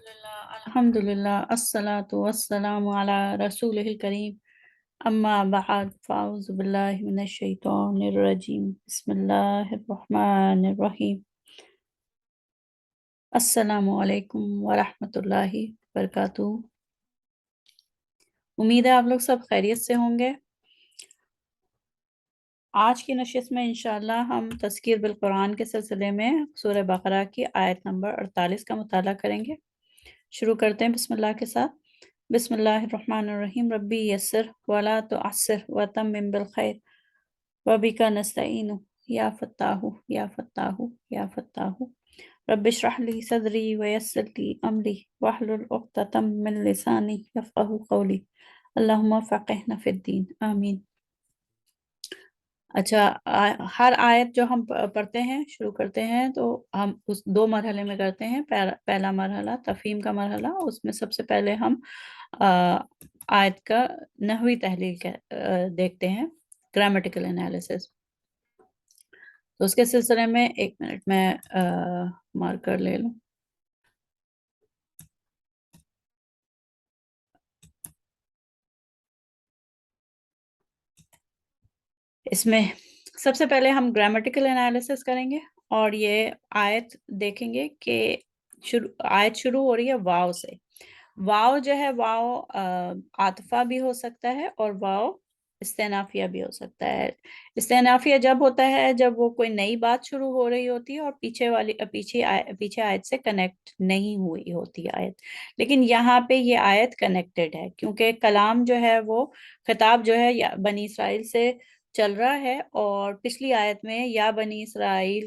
الحمدللہ الصلاۃ والسلام علی رسول الکریم اما بعد فاعوذ باللہ من الشیطان الرجیم بسم اللہ الرحمن الرحیم السلام علیکم ورحمۃ اللہ وبرکاتہ۔ امید ہے آپ لوگ سب خیریت سے ہوں گے۔ آج کی نشست میں انشاءاللہ ہم تذکیر بالقرآن کے سلسلے میں سورہ بقرہ کی آیت نمبر 48 کا مطالعہ کریں گے۔ شروع کرتے ہیں بسم اللہ کے ساتھ۔ بسم اللہ الرحمن الرحیم ربی یسر ولا تعسر وتمم بالخیر وبک نستعین یا فتاح یا فتاح یا فتاح رب اشرح لی صدری ویسر لی امری واحلل عقدۃ من لسانی یفقہوا قولی اللہم فقہنا فی الدین آمین۔ اچھا، ہر آیت جو ہم پڑھتے ہیں شروع کرتے ہیں تو ہم اس دو مرحلے میں کرتے ہیں۔ پہلا مرحلہ تفہیم کا مرحلہ، اس میں سب سے پہلے ہم آیت کا نحوی تحلیل دیکھتے ہیں، گرامیٹیکل انالیسس۔ تو اس کے سلسلے میں ایک منٹ میں مارکر لے لوں۔ اس میں سب سے پہلے ہم گرامیٹیکل انالیسس کریں گے اور یہ آیت دیکھیں گے کہ آیت شروع ہو رہی ہے واو سے۔ واو جو ہے واو عاطفہ بھی ہو سکتا ہے اور واو استئنافیہ بھی ہو سکتا ہے۔ استئنافیہ جب ہوتا ہے جب وہ کوئی نئی بات شروع ہو رہی ہوتی ہے اور پیچھے آیت سے کنیکٹ نہیں ہوئی ہوتی آیت، لیکن یہاں پہ یہ آیت کنیکٹڈ ہے کیونکہ کلام جو ہے وہ خطاب جو ہے بنی اسرائیل سے چل رہا ہے، اور پچھلی آیت میں یا بنی اسرائیل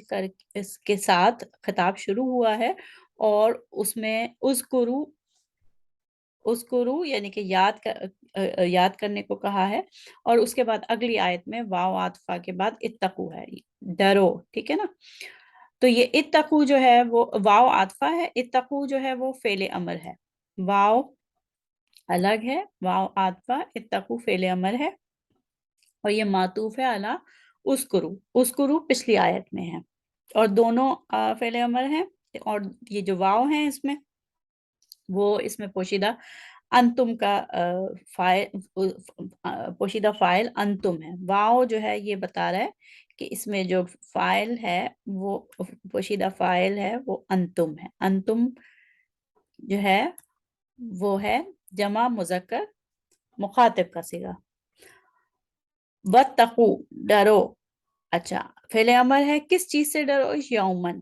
اس کے ساتھ خطاب شروع ہوا ہے اور اس میں اذکرو یعنی کہ یاد کرنے کو کہا ہے، اور اس کے بعد اگلی آیت میں واو عاطفہ کے بعد اتقو ہے، ڈرو، ٹھیک ہے نا۔ تو یہ اتقو جو ہے وہ واو عاطفہ ہے، اتقو جو ہے وہ فعل امر ہے، واو الگ ہے، واو عاطفہ، اتقو فعل امر ہے، اور یہ معطوف ہے علی اذکرو پچھلی آیت میں ہے، اور دونوں فعل امر ہیں، اور یہ جو واو ہیں اس میں وہ اس میں پوشیدہ انتم کا پوشیدہ فاعل انتم ہے۔ واو جو ہے یہ بتا رہا ہے کہ اس میں جو فاعل ہے وہ پوشیدہ فاعل ہے وہ انتم ہے۔ انتم جو ہے وہ ہے جمع مذکر مخاطب کا صیغہ۔ واتقو، ڈرو، اچھا فعل امر ہے، کس چیز سے ڈرو؟ یومن،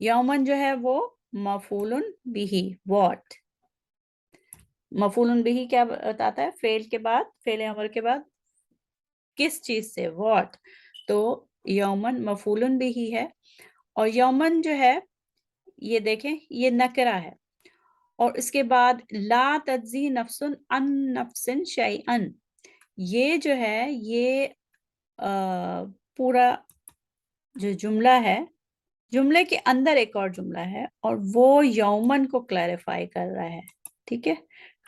یومن جو ہے وہ مفعول بہ، واٹ، مفعول بہ کیا بتاتا ہے؟ فعل کے بعد، فعل امر کے بعد کس چیز سے، واٹ، تو یومن مفعول بہ ہے، اور یومن جو ہے یہ دیکھیں یہ نکرہ ہے، اور اس کے بعد لا تجزی نفس عن نفس شیئا، یہ جو ہے یہ پورا جو جملہ ہے، جملے کے اندر ایک اور جملہ ہے اور وہ یومن کو کلیریفائی کر رہا ہے، ٹھیک ہے،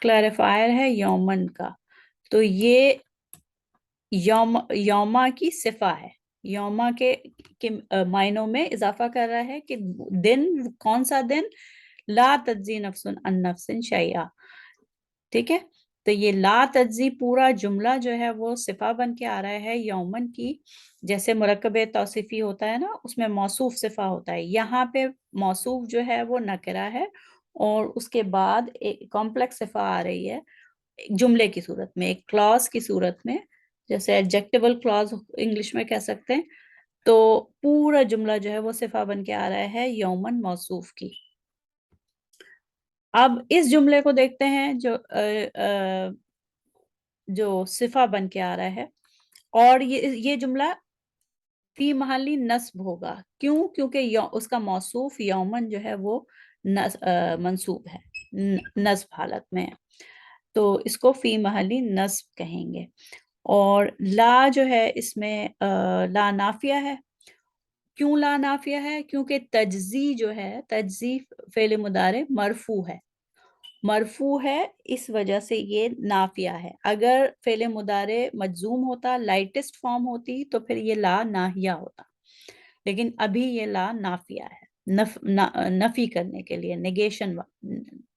کلیریفائر ہے یومن کا، تو یہ یوما کی صفہ ہے، یوما کے معنوں میں اضافہ کر رہا ہے کہ دن، کون سا دن؟ لا تجزی نفس عن نفس شیئا، ٹھیک ہے۔ تو یہ لا تجزی پورا جملہ جو ہے وہ صفہ بن کے آ رہا ہے یومن کی، جیسے مرکب توصیفی ہوتا ہے نا، اس میں موصوف صفہ ہوتا ہے، یہاں پہ موصوف جو ہے وہ نکرہ ہے اور اس کے بعد ایک کمپلیکس صفہ آ رہی ہے جملے کی صورت میں، ایک کلاز کی صورت میں، جیسے ایڈجیکٹیبل کلاز انگلش میں کہہ سکتے ہیں، تو پورا جملہ جو ہے وہ صفہ بن کے آ رہا ہے یومن موصوف کی۔ اب اس جملے کو دیکھتے ہیں جو صفہ بن کے آ رہا ہے، اور یہ جملہ فی محلی نصب ہوگا، کیوں؟ کیونکہ اس کا موصوف یومن جو ہے وہ منصوب ہے، نصب حالت میں ہے، تو اس کو فی محلی نصب کہیں گے۔ اور لا جو ہے اس میں لا نافیہ ہے، کیوں لا نافیہ ہے؟ کیونکہ تجزی جو ہے، تجزی فعل مضارع مرفوع ہے، مرفوع ہے اس وجہ سے یہ نافیہ ہے، اگر فعل مضارع مجزوم ہوتا، لائٹسٹ فارم ہوتی، تو پھر یہ لا ناہیہ ہوتا، لیکن ابھی یہ لا نافیہ ہے، نفی کرنے کے لیے، نیگیشن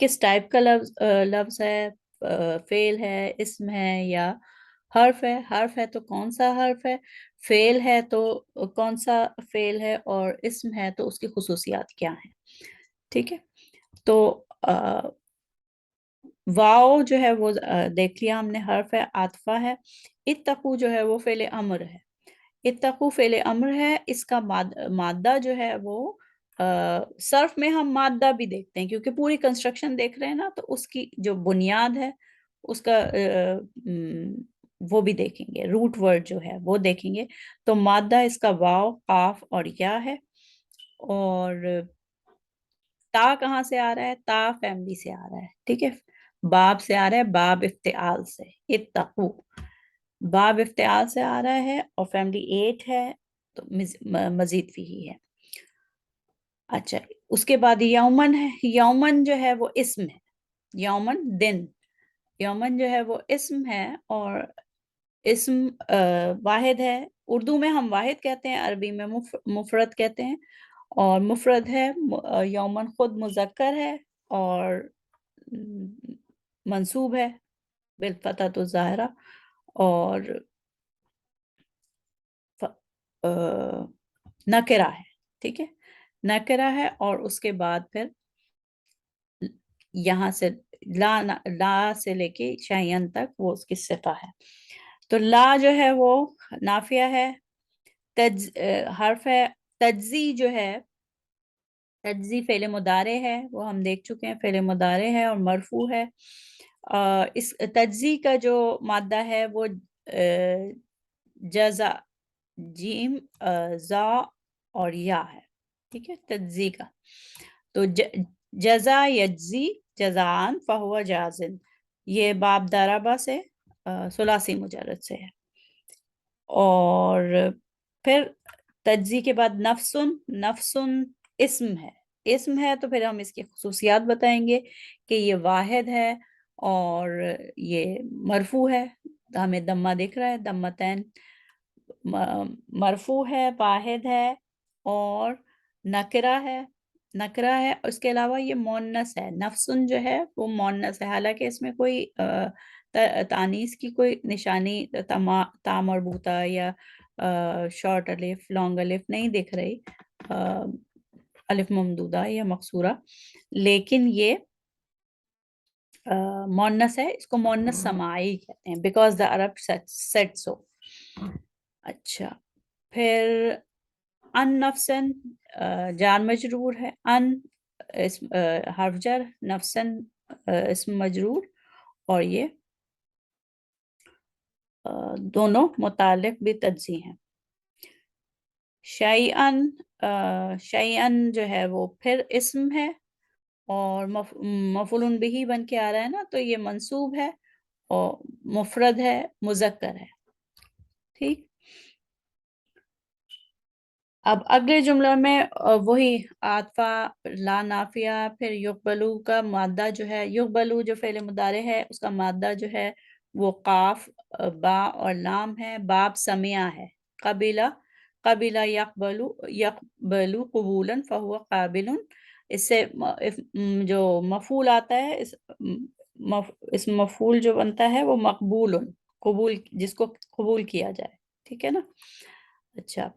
کس ٹائپ کا لفظ ہے، فعل ہے، اسم ہے یا حرف ہے؟ حرف ہے تو کون سا حرف ہے، فعل ہے تو کون سا فعل ہے، اور اسم ہے تو اس کی خصوصیات کیا ہیں. ٹھیک ہے، تو واو جو ہے وہ دیکھ لیا ہم نے، حرف ہے، عاطفہ ہے. اتقو جو ہے وہ فعل امر ہے. اتقو فعل امر ہے. اس کا مادہ جو ہے وہ صرف میں ہم مادہ بھی دیکھتے ہیں کیونکہ پوری کنسٹرکشن دیکھ رہے ہیں نا، تو اس کی جو بنیاد ہے اس کا وہ بھی دیکھیں گے، روٹ ورڈ جو ہے وہ دیکھیں گے. تو مادہ اس کا واو، قاف اور یا ہے. اور تا کہاں سے آ رہا ہے؟ تا فیملی سے آ رہا ہے. ٹھیک ہے، باب سے آ رہا ہے، باب افتعال سے. اتقو باب افتعال سے آ رہا ہے اور فیملی 8 ہے تو مزید فیہی ہے. اچھا، اس کے بعد یومن ہے. یومن جو ہے وہ اسم ہے. یومن دن. یومن جو ہے وہ اسم ہے اور اسم واحد ہے. اردو میں ہم واحد کہتے ہیں، عربی میں مفرد کہتے ہیں. اور مفرد ہے. یومن خود مذکر ہے اور منصوب ہے بالفتحۃ الظاہرہ. اور نکرہ ہے. ٹھیک ہے، نکرہ ہے. اور اس کے بعد پھر یہاں سے لا سے لے کے شعین تک وہ اس کی صفہ ہے. تو لا جو ہے وہ نافیہ ہے. حرف ہے. تجزی جو ہے، تجزی فعل مضارع ہے، وہ ہم دیکھ چکے ہیں، فعل مضارع ہے اور مرفوع ہے. اس تجزی کا جو مادہ ہے وہ جزا، جیم، زا اور یا ہے. ٹھیک ہے، تجزی کا. تو جزا یجزی جزان فہو جازن، یہ باب ضربہ سے ثلاثی مجرد سے ہے. اور پھر تجزی کے بعد نفسن. نفسن اسم ہے. اسم ہے تو پھر ہم اس کی خصوصیات بتائیں گے کہ یہ واحد ہے اور یہ مرفوع ہے. ہمیں دمہ دکھ رہا ہے، دمتین. مرفوع ہے، واحد ہے اور نکرہ ہے. نکرہ ہے. اس کے علاوہ یہ مونس ہے. نفسن جو ہے وہ مونس ہے، حالانکہ اس میں کوئی تانیث کی کوئی نشانی تا مربوطہ یا شارٹ الف، لانگ الف نہیں دکھ رہی، الف ممدودہ یا مقصورہ، لیکن یہ مونس ہے. اس کو مونس سماعی کہتے ہیں because the Arab said so. اچھا، پھر ان نفسن جار مجرور ہے. ان حرف جر، نفسن اسم مجرور، اور یہ دونوں متعلق بھی تجزی ہیں. شیئن، شیئن جو ہے وہ پھر اسم ہے اور مفعول بہ بن کے آ رہا ہے نا، تو یہ منصوب ہے اور مفرد ہے، مذکر ہے. ٹھیک، اب اگلے جملہ میں وہی عاطفہ، لا نافیہ. پھر یقبلو کا مادہ جو ہے، یقبلو جو فعل مضارع ہے اس کا مادہ جو ہے وہ قاف، با اور لام ہے. باب سمعہ ہے. قبیلہ، قبیلہ یقبلو، یقبلو قبولا فہو قابل. اس سے جو مفعول آتا ہے، اس مفعول جو بنتا ہے وہ مقبول، قبول، جس کو قبول کیا جائے. ٹھیک ہے نا. اچھا،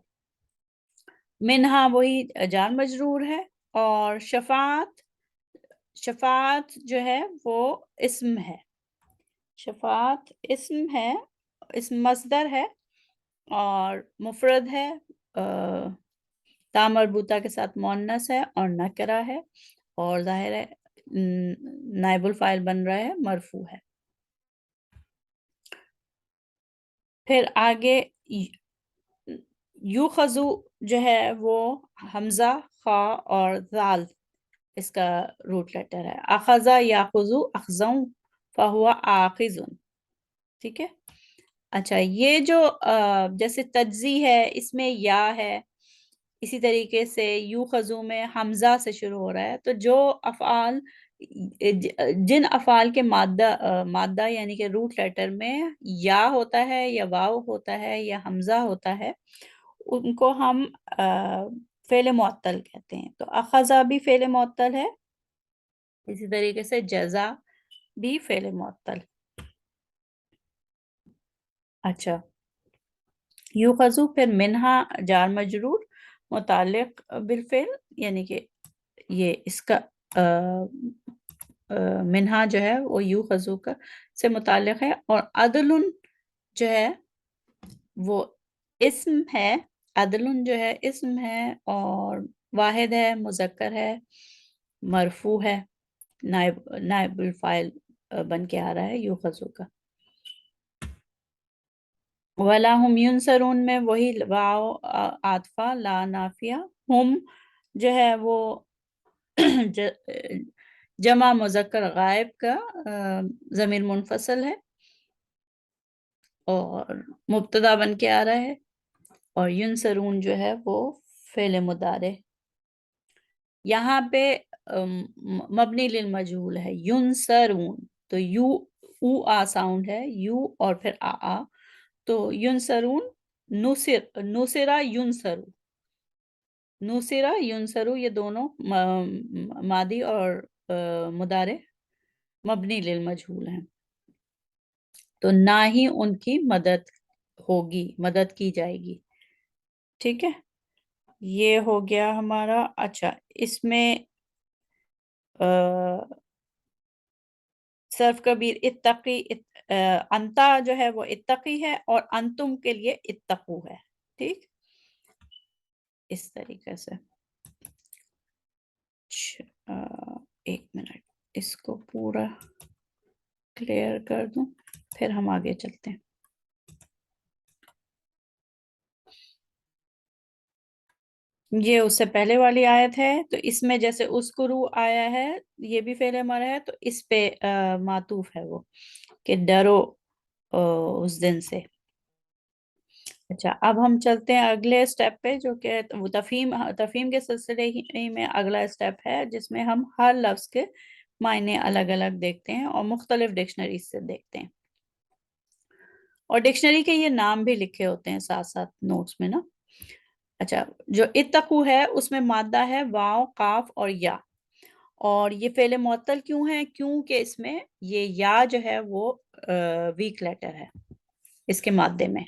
منہا وہی جار مجرور ہے. اور شفاعت، شفاعت جو ہے وہ اسم ہے. شفاعت اسم ہے، اسم مصدر ہے اور مفرد ہے، تا مربوطہ کے ساتھ مؤنث ہے اور نکرہ ہے، اور ظاہر ہے نائب الفاعل بن رہا ہے، مرفوع ہے. پھر آگے یوخذو جو ہے وہ حمزہ، خا اور ذال اس کا روٹ لیٹر ہے. اخذا یاخذو اخذوں فہو آخذ. ٹھیک ہے. اچھا، یہ جو جیسے تجزی ہے اس میں یا ہے، اسی طریقے سے یوخذو میں حمزہ سے شروع ہو رہا ہے. تو جو افعال، جن افعال کے مادہ یعنی کہ روٹ لیٹر میں یا ہوتا ہے یا واو ہوتا ہے یا حمزہ ہوتا ہے، ان کو ہم فعل معطل کہتے ہیں. تو اخذا بھی فعل معطل ہے، اسی طریقے سے جزا بھی فعل معطل. اچھا، یوخذو پھر منہا جار مجرور متعلق بالفعل، یعنی کہ یہ اس کا منہا جو ہے وہ یوخذو کا سے متعلق ہے، اور عدل جو ہے وہ اسم ہے. عدل جو ہے اسم ہے، اور واحد ہے، مذکر ہے، مرفوع ہے، نائب الفاعل بن کے آ رہا ہے یوخذو کا. وَلَا هُمْ يُنصَرُونَ میں وہی واو عاطفہ لا نافیہ، ہم جو ہے وہ جمع مذکر غائب کا ضمیر منفصل ہے اور مبتدا بن کے آ رہا ہے، اور ینصرون جو ہے وہ فعل مضارع. یہاں پہ مبنی للمجہول ہے ینصرون، تو یو او آ ساؤنڈ ہے، یو اور پھر آ، تو ینصرون نصرہ ینصرو، نصرہ ینصرو یہ دونوں ماضی اور مضارع مبنی للمجہول ہیں، تو نہ ہی ان کی مدد ہوگی، مدد کی جائے گی. ٹھیک ہے، یہ ہو گیا ہمارا. اچھا، اس میں صرف کبیر اتقی انتا جو ہے وہ اتقی ہے، اور انتم کے لیے اتقو ہے. ٹھیک، اس طریقے سے. ایک منٹ اس کو پورا کلیئر کر دوں، پھر ہم آگے چلتے ہیں. یہ اس سے پہلے والی آیت ہے، تو اس میں جیسے اسکرو آیا ہے، یہ بھی فعل ہمارا ہے، تو اس پہ معطوف ہے وہ کہ ڈرو اس دن سے. اچھا، اب ہم چلتے ہیں اگلے سٹیپ پہ، جو کہ وہ تفہیم کے سلسلے ہی میں اگلا سٹیپ ہے، جس میں ہم ہر لفظ کے معنی الگ الگ دیکھتے ہیں اور مختلف ڈکشنری سے دیکھتے ہیں، اور ڈکشنری کے یہ نام بھی لکھے ہوتے ہیں ساتھ ساتھ نوٹس میں نا. اچھا، جو اتقو ہے اس میں مادہ ہے واو، قاف اور یا، اور یہ فعل معطل کیوں ہے؟ کیونکہ اس میں یہ یا جو ہے وہ ویک لیٹر ہے اس کے مادے میں.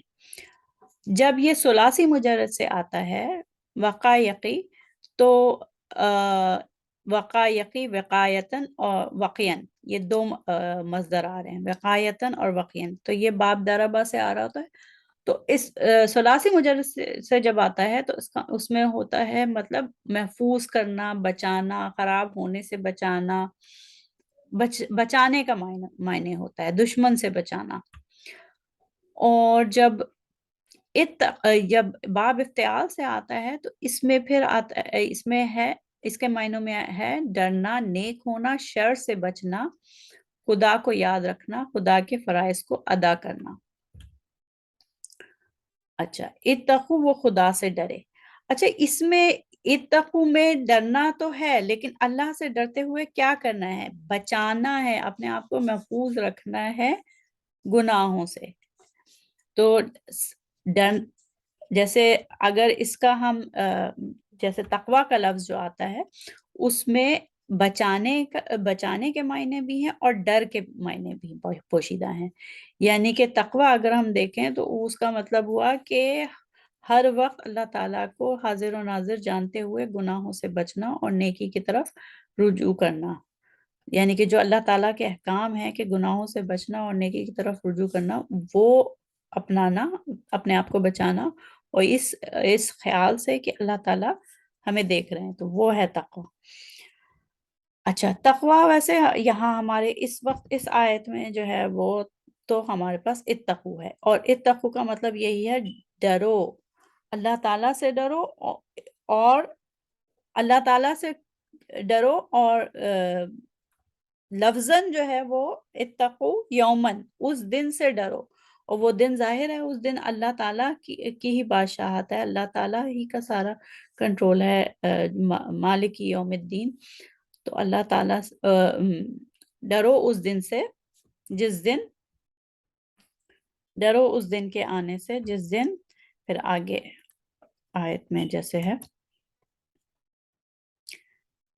جب یہ ثلاثی مجرد سے آتا ہے وقایقی، تو وقایقی وقایتن اور وقین، یہ دو مصدر آ رہے ہیں، وقایتن اور وقین، تو یہ باب دربا سے آ رہا ہوتا ہے. تو اس ثلاثی مجرد سے جب آتا ہے تو اس میں ہوتا ہے مطلب محفوظ کرنا، بچانا، خراب ہونے سے بچانا، بچانے کا معنی ہوتا ہے، دشمن سے بچانا. اور جب باب افتعال سے آتا ہے تو اس میں پھر اس میں ہے، اس کے معنوں میں ہے ڈرنا، نیک ہونا، شر سے بچنا، خدا کو یاد رکھنا، خدا کے فرائض کو ادا کرنا. اچھا، اتقو وہ خدا سے ڈرے. اچھا، اس میں اتقو میں ڈرنا تو ہے، لیکن اللہ سے ڈرتے ہوئے کیا کرنا ہے؟ بچانا ہے، اپنے آپ کو محفوظ رکھنا ہے گناہوں سے. تو ڈر، جیسے اگر اس کا ہم جیسے تقوی کا لفظ جو آتا ہے اس میں بچانے کے معنی بھی ہیں اور ڈر کے معنی بھی پوشیدہ ہیں. یعنی کہ تقوی اگر ہم دیکھیں تو اس کا مطلب ہوا کہ ہر وقت اللہ تعالیٰ کو حاضر و ناظر جانتے ہوئے گناہوں سے بچنا اور نیکی کی طرف رجوع کرنا. یعنی کہ جو اللہ تعالیٰ کے احکام ہیں کہ گناہوں سے بچنا اور نیکی کی طرف رجوع کرنا، وہ اپنانا، اپنے آپ کو بچانا، اور اس خیال سے کہ اللہ تعالیٰ ہمیں دیکھ رہے ہیں، تو وہ ہے تقوی. اچھا، تقوی ویسے یہاں ہمارے اس وقت اس آیت میں جو ہے وہ تو ہمارے پاس اتقو ہے، اور اتقو کا مطلب یہی ہے ڈرو، اللہ تعالیٰ سے ڈرو، اور اللہ تعالیٰ سے ڈرو، اور لفظاً جو ہے وہ اتقو یومن، اس دن سے ڈرو. اور وہ دن ظاہر ہے اس دن اللہ تعالیٰ کی ہی بادشاہت ہے، اللہ تعالیٰ ہی کا سارا کنٹرول ہے، مالک یوم الدین. تو اللہ تعالیٰ ڈرو اس دن سے، جس دن، ڈرو اس دن کے آنے سے جس دن، پھر آگے آیت میں جیسے ہے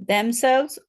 themselves,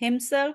himself,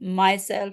myself,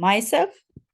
myself,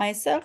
myself,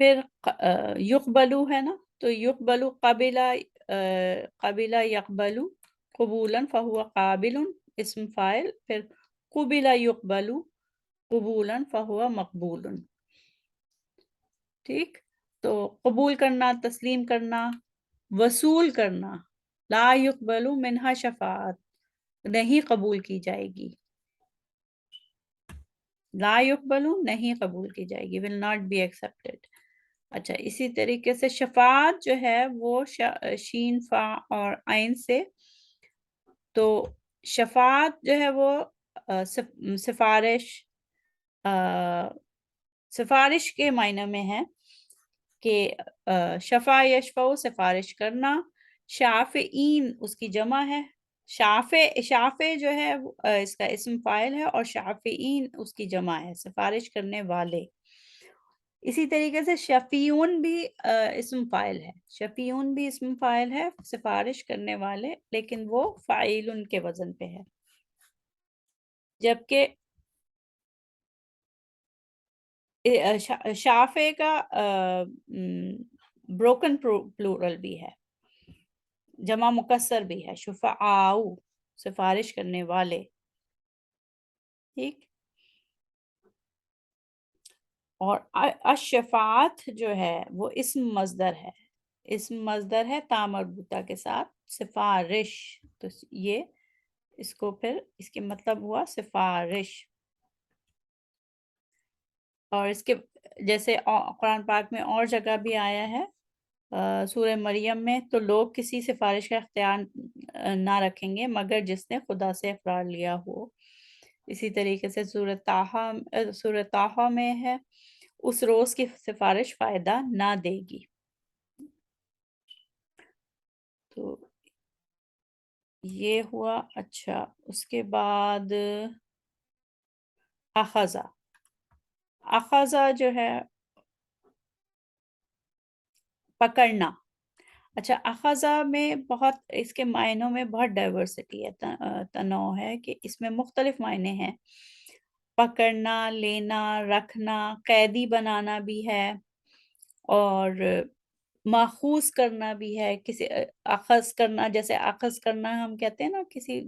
پھر یقبلو ہے نا، تو یقبلو قبلہ یقبلو قبولاً فہو قابل، اسم فاعل، پھر قبلہ یقبلو قبولاً فہو مقبول. ٹھیک، تو قبول کرنا، تسلیم کرنا، وصول کرنا. لا یقبل منہا شفاعت، نہیں قبول کی جائے گی. لا یقبل نہیں قبول کی جائے گی، will not be accepted. اچھا، اسی طریقے سے شفاعت جو ہے وہ شین فا اور عین سے، تو شفاعت جو ہے وہ سفارش، سفارش کے معنی میں ہے کہ شفا یشفع سفارش کرنا. شافعین اس کی جمع ہے. شافع جو ہے اس کا اسم فاعل ہے، اور شافعین اس کی جمع ہے، سفارش کرنے والے. اسی طریقے سے شفیعون بھی اسم فاعل ہے. شفیعون بھی اسم فاعل ہے، سفارش کرنے والے، لیکن وہ فاعلن کے وزن پہ ہے. جبکہ شافع کا بروکن پلورل بھی ہے، جمع مکسر بھی ہے، شفعاء سفارش کرنے والے. ٹھیک، اور الشفاعت جو ہے وہ اسم مصدر ہے. اسم مصدر ہے تا مربوطہ کے ساتھ، سفارش. تو یہ اس کو پھر اس کے مطلب ہوا سفارش. اور اس کے جیسے قرآن پاک میں اور جگہ بھی آیا ہے، سورہ مریم میں، تو لوگ کسی سفارش کا اختیار نہ رکھیں گے مگر جس نے خدا سے اقرار لیا ہو. اسی طریقے سے سورہ طٰہٰ میں ہے، اس روز کی سفارش فائدہ نہ دے گی. تو یہ ہوا. اچھا، اس کے بعد اخذا. اخذا جو ہے پکڑنا. اچھا، اخذا میں بہت، اس کے معنوں میں بہت ڈائیورسٹی ہے، تنوع ہے، کہ اس میں مختلف معنی ہیں. پکڑنا، لینا، رکھنا، قیدی بنانا بھی ہے، اور ماخوذ کرنا بھی ہے. کسی اخذ کرنا، جیسے اخذ کرنا ہم کہتے ہیں نا، کسی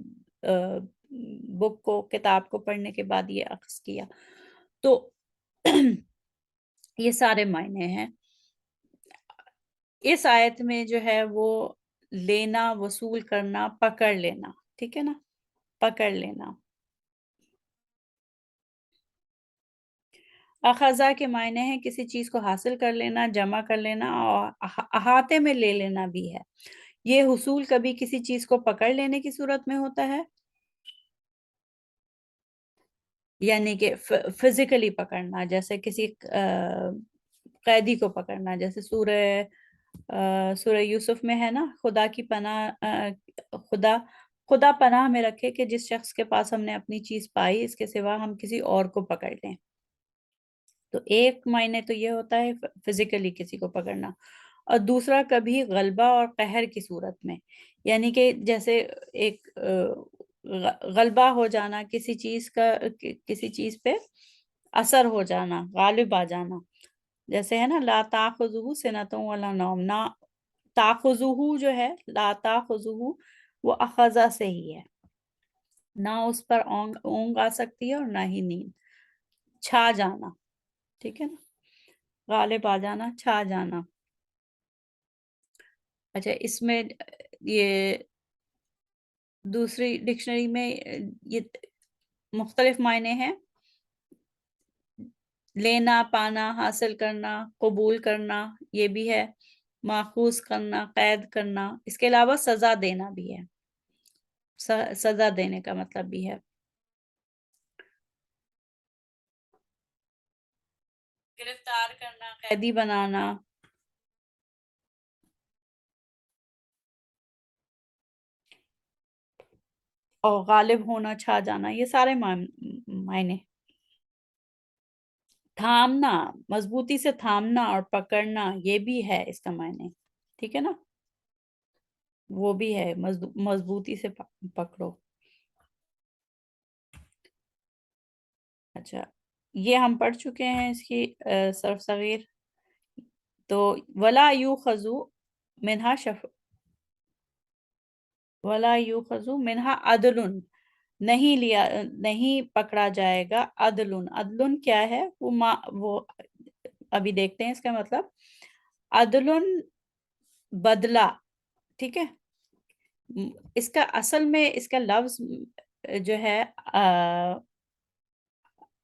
بک کو، کتاب کو پڑھنے کے بعد یہ اخذ کیا. تو یہ سارے معنی ہیں. اس آیت میں جو ہے وہ لینا، وصول کرنا، پکڑ لینا. ٹھیک ہے نا، پکڑ لینا. اخذا کے معنی ہے کسی چیز کو حاصل کر لینا، جمع کر لینا، اور احاطے میں لے لینا بھی ہے. یہ حصول کبھی کسی چیز کو پکڑ لینے کی صورت میں ہوتا ہے، یعنی کہ فزیکلی پکڑنا، جیسے کسی قیدی کو پکڑنا، جیسے سورہ یوسف میں ہے نا، خدا کی پناہ، خدا پناہ میں رکھے کہ جس شخص کے پاس ہم نے اپنی چیز پائی، اس کے سوا ہم کسی اور کو پکڑ لیں. تو ایک معنی تو یہ ہوتا ہے فزیکلی کسی کو پکڑنا، اور دوسرا کبھی غلبہ اور قہر کی صورت میں، یعنی کہ جیسے ایک غلبہ ہو جانا کسی چیز کا، کسی چیز پہ اثر ہو جانا، غالب آ جانا. جیسے ہے نا، لا تاخذہ سنۃ ولا نوم. نہ تاخذہ جو ہے، لا تاخذہ، وہ اخذہ سے ہی ہے، نہ اس پر اونگ آ سکتی ہے اور نہ ہی نیند. چھا جانا. ٹھیک ہے نا، غالب آ جانا، چھا جانا. اچھا، اس میں یہ دوسری ڈکشنری میں یہ مختلف معنی ہیں: لینا، پانا، حاصل کرنا، قبول کرنا، یہ بھی ہے. ماخوذ کرنا، قید کرنا. اس کے علاوہ سزا دینا بھی ہے، سزا دینے کا مطلب بھی ہے. گرفتار کرنا، قیدی بنانا، اور غالب ہونا، چھا جانا، یہ سارے معنی. تھامنا، مضبوطی سے تھامنا اور پکڑنا، یہ بھی ہے اس کا معنی. ٹھیک ہے نا، وہ بھی ہے، مضبوطی سے پکڑو. اچھا، یہ ہم پڑھ چکے ہیں اس کی صرف صغیر. تو ولا یوخذو منہا ولا یوخذو منہا عدلن، نہیں پکڑا جائے گا عدلن۔ عدلن کیا ہے؟ وہ ابھی دیکھتے ہیں اس کا مطلب۔ عدلن بدلہ، ٹھیک ہے۔ اس کا اصل میں اس کا لفظ جو ہے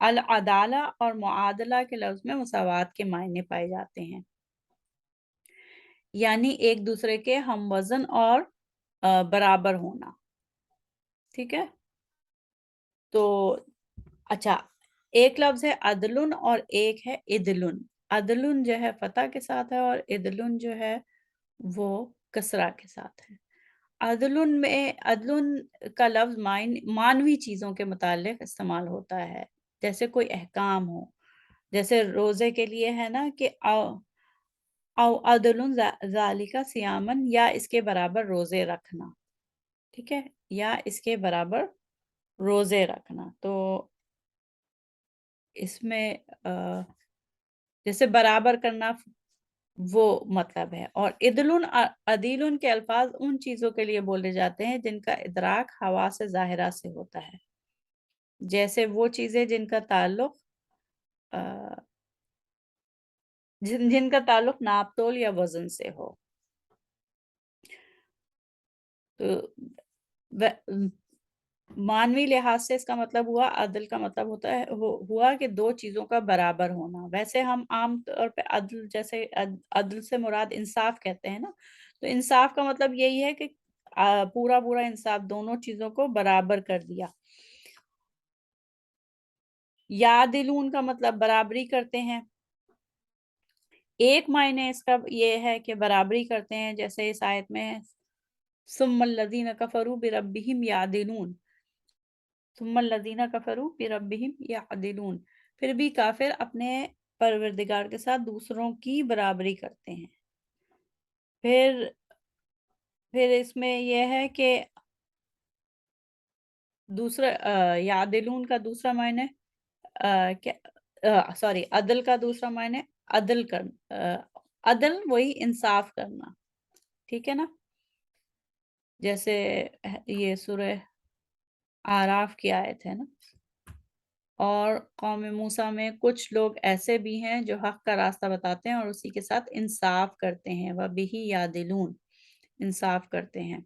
العدالہ اور معادلہ کے لفظ میں مساوات کے معنی پائے جاتے ہیں، یعنی ایک دوسرے کے ہم وزن اور برابر ہونا، ٹھیک ہے۔ تو اچھا، ایک لفظ ہے عدلن اور ایک ہے عدلن۔ عدلن جو ہے فتح کے ساتھ ہے اور عدلن جو ہے وہ کسرہ کے ساتھ ہے۔ عدلن کا لفظ معنوی چیزوں کے متعلق استعمال ہوتا ہے، جیسے کوئی احکام ہو، جیسے روزے کے لیے ہے نا کہ او عدلن ذالک صیامن، یا اس کے برابر روزے رکھنا، ٹھیک ہے، یا اس کے برابر روزے رکھنا۔ تو اس میں جیسے برابر کرنا وہ مطلب ہے۔ اور عدیلن کے الفاظ ان چیزوں کے لیے بولے جاتے ہیں جن کا ادراک حواس ظاہرہ سے ہوتا ہے، جیسے وہ چیزیں جن کا تعلق جن کا تعلق ناپ تول یا وزن سے ہو۔ تو معنوی لحاظ سے اس کا مطلب ہوا، عدل کا مطلب ہوتا ہے ہوا کہ دو چیزوں کا برابر ہونا۔ ویسے ہم عام طور پہ عدل، جیسے عدل سے مراد انصاف کہتے ہیں نا، تو انصاف کا مطلب یہی ہے کہ پورا انصاف، دونوں چیزوں کو برابر کر دیا۔ یعدلون کا مطلب برابری کرتے ہیں۔ ایک معنی اس کا یہ ہے کہ برابری کرتے ہیں، جیسے اس آیت میں ثم الذین کفروا بربہم یعدلون، ثم الذین کفروا بربہم یعدلون، پھر بھی کافر اپنے پروردگار کے ساتھ دوسروں کی برابری کرتے ہیں۔ پھر اس میں یہ ہے کہ دوسرا یعدلون کا دوسرا معنی عدل کا دوسرا معنی عدل وہی انصاف کرنا، ٹھیک ہے نا۔ جیسے یہ سورہ اعراف کی آیت ہے نا، اور قوم موسیٰ میں کچھ لوگ ایسے بھی ہیں جو حق کا راستہ بتاتے ہیں اور اسی کے ساتھ انصاف کرتے ہیں، وَبِهِ یعدلون، انصاف کرتے ہیں۔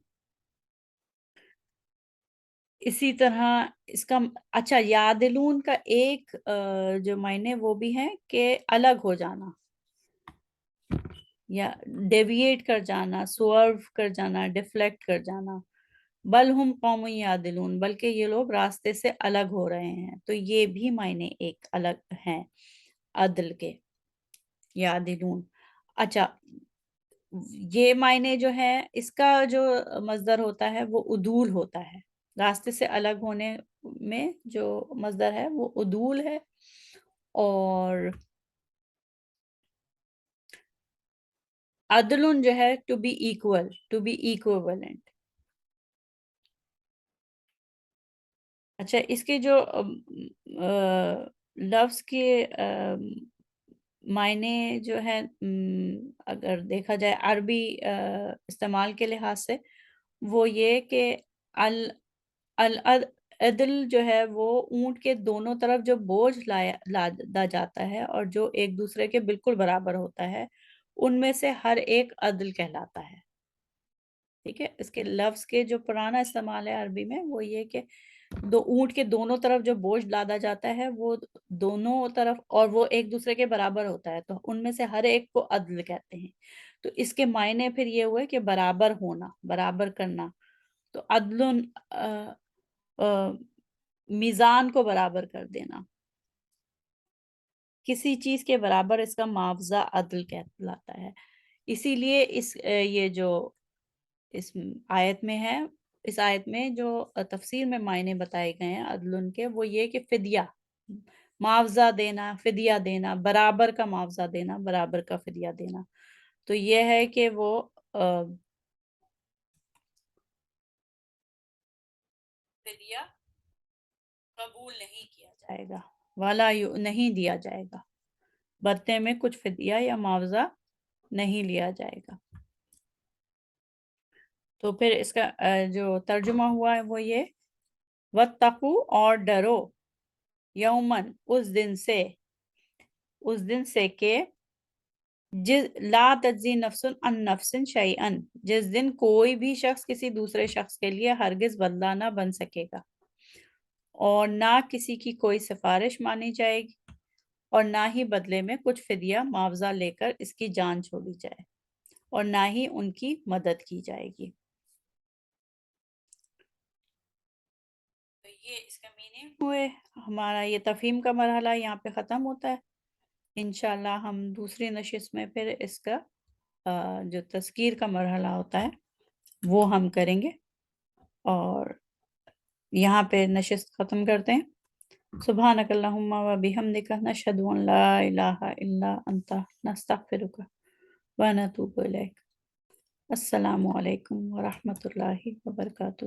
اسی طرح اس کا اچھا، یعدلون کا ایک جو معنی وہ بھی ہے کہ الگ ہو جانا یا ڈیویٹ کر جانا، سورو کر جانا، ڈیفلیکٹ کر جانا۔ بل ہم قوم یعدلون، بلکہ یہ لوگ راستے سے الگ ہو رہے ہیں۔ تو یہ بھی معنی ایک الگ ہیں عدل کے، یعدلون۔ اچھا، یہ معنی جو ہے اس کا جو مصدر ہوتا ہے وہ عدول ہوتا ہے۔ راستے سے الگ ہونے میں جو مصدر ہے وہ عدول ہے، اور عدل جو ہے to be equal, to be equivalent. اچھا، اس کے جو لفظ کے معنی جو ہے، اگر دیکھا جائے عربی استعمال کے لحاظ سے، وہ یہ کہ العدل جو ہے وہ اونٹ کے دونوں طرف جو بوجھ لادا جاتا ہے اور جو ایک دوسرے کے بالکل برابر ہوتا ہے، ان میں سے ہر ایک عدل کہلاتا ہے، ٹھیک ہے۔ اس کے لفظ کے جو پرانا استعمال ہے عربی میں وہ یہ کہ اونٹ کے دونوں طرف جو بوجھ لادا جاتا ہے وہ دونوں طرف، اور وہ ایک دوسرے کے برابر ہوتا ہے، تو ان میں سے ہر ایک کو عدل کہتے ہیں۔ تو اس کے معنی پھر یہ ہوئے کہ برابر ہونا، برابر کرنا۔ تو عدل میزان کو برابر کر دینا، کسی چیز کے برابر اس کا معاوضہ عدل کہلاتا ہے۔ اسی لیے یہ جو اس آیت میں ہے، اس آیت میں جو تفسیر میں معنی بتائے گئے ہیں عدل کے، وہ یہ کہ فدیہ، معاوضہ دینا، فدیہ دینا، برابر کا معاوضہ دینا، برابر کا فدیہ دینا۔ تو یہ ہے کہ وہ فدیہ قبول نہیں کیا جائے گا، والا نہیں دیا جائے گا، بدلے میں کچھ فدیہ یا معاوضہ نہیں لیا جائے گا۔ تو پھر اس کا جو ترجمہ ہوا ہے وہ یہ، وَاتَّقُوا اور ڈرو، یومن اس دن سے کہ لا تجزی نفس عن نفس شیئا، جس دن کوئی بھی شخص کسی دوسرے شخص کے لیے ہرگز بدلہ نہ بن سکے گا، اور نہ کسی کی کوئی سفارش مانی جائے گی، اور نہ ہی بدلے میں کچھ فدیہ معاوضہ لے کر اس کی جان چھوڑی جائے، اور نہ ہی ان کی مدد کی جائے گی۔ تو یہ اس کا میننگ ہوئے، ہمارا یہ تفہیم کا مرحلہ یہاں پہ ختم ہوتا ہے۔ انشاءاللہ ہم دوسری نشست میں پھر اس کا جو تذکیر کا مرحلہ ہوتا ہے وہ ہم کریں گے، اور یہاں پہ نشست ختم کرتے ہیں۔ سبحانک اللہم و بحمدک نشہد ان لا الہ الا انت نستغفرک و نتوب الیک۔ السلام علیکم ورحمۃ اللہ وبرکاتہ۔